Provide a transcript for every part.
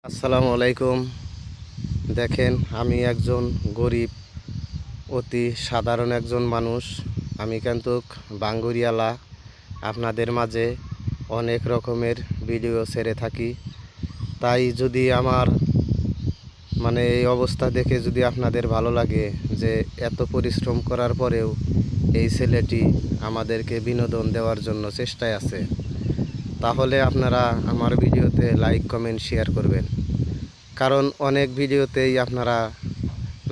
আসসালামু আলাইকুম। দেখেন, আমি একজন গরিব, অতি সাধারণ একজন মানুষ। আমি কিন্তু বাঙ্গুরিয়ালা আপনাদের মাঝে অনেক রকমের ভিডিও ছেড়ে থাকি। তাই যদি আমার এই অবস্থা দেখে যদি আপনাদের ভালো লাগে যে এত পরিশ্রম করার পরেও এই ছেলেটি আমাদেরকে বিনোদন দেওয়ার জন্য চেষ্টায় আছে, তাহলে আপনারা আমার ভিডিওতে লাইক কমেন্ট শেয়ার করবেন। কারণ অনেক ভিডিওতেই আপনারা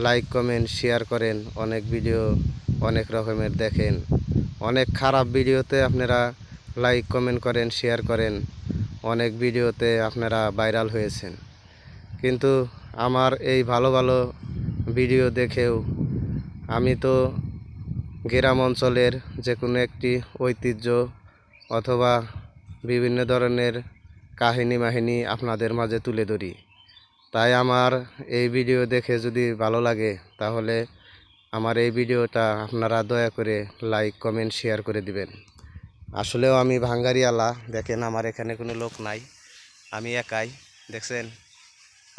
লাইক কমেন্ট শেয়ার করেন, অনেক ভিডিও অনেক রকমের দেখেন, অনেক খারাপ ভিডিওতে আপনারা লাইক কমেন্ট করেন, শেয়ার করেন, অনেক ভিডিওতে আপনারা ভাইরাল হয়েছেন। কিন্তু আমার এই ভালো ভালো ভিডিও দেখেও আমি তো গ্রাম অঞ্চলের যে কোনো একটি ঐতিহ্য অথবা বিভিন্ন ধরনের কাহিনী আপনাদের মাঝে তুলে ধরি। তাই আমার এই ভিডিও দেখে যদি ভালো লাগে, তাহলে আমার এই ভিডিওটা আপনারা দয়া করে লাইক কমেন্ট শেয়ার করে দিবেন। আসলেও আমি ভাঙ্গারিয়ালা, দেখেন আমার এখানে কোনো লোক নাই, আমি একাই। দেখছেন,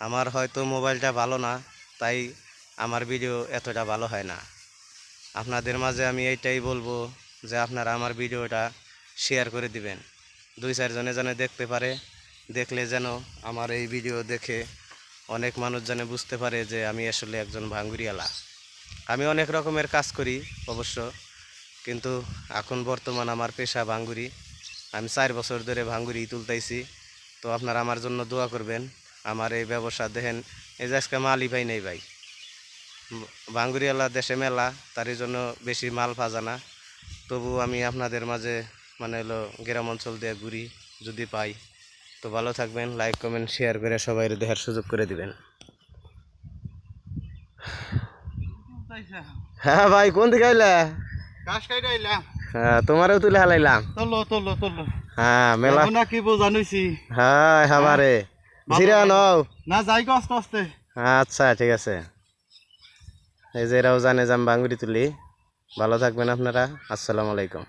আমার হয়তো মোবাইলটা ভালো না, তাই আমার ভিডিও এতটা ভালো হয় না। আপনাদের মাঝে আমি এইটাই বলবো যে আপনারা আমার ভিডিওটা শেয়ার করে দিবেন, 2-4 জনে যেন দেখতে পারে। দেখলে যেন আমার এই ভিডিও দেখে অনেক মানুষ যেন বুঝতে পারে যে আমি আসলে একজন ভাঙ্গুরিয়ালা। আমি অনেক রকমের কাজ করি অবশ্য, কিন্তু এখন বর্তমান আমার পেশা ভাঙ্গুরি। আমি 4 বছর ধরে ভাঙ্গুরি তুলতেছি। তো আপনারা আমার জন্য দোয়া করবেন। আমার এই ব্যবসা দেখেন, এই যে আজকে মালই পাই নেই ভাই। ভাঙ্গুরিয়ালা দেশে মেলা, তারই জন্য বেশি মাল পাজা না। তবু আমি আপনাদের মাঝে হলো গ্রাম অঞ্চল দিয়ে ঘুরি, যদি পাই। তো ভালো থাকবেন, লাইক কমেন্ট শেয়ার করে সবাই দেখার সুযোগ করে দিবেন। হ্যাঁ ভাই, কোন দিকে আইলা? হ্যাঁ, তোমারও তুলে হালাইলাম। হ্যাঁ, মেলা কি বোঝানুছি। হ্যাঁ হাবারে জিরা নাও না, যাই গো আস্তে আস্তে। আচ্ছা, ঠিক আছে। এই যে এরাও জানে যে আমি বাঙ্গুরি তুলি। ভালো থাকবেন আপনারা। আসসালামু আলাইকুম।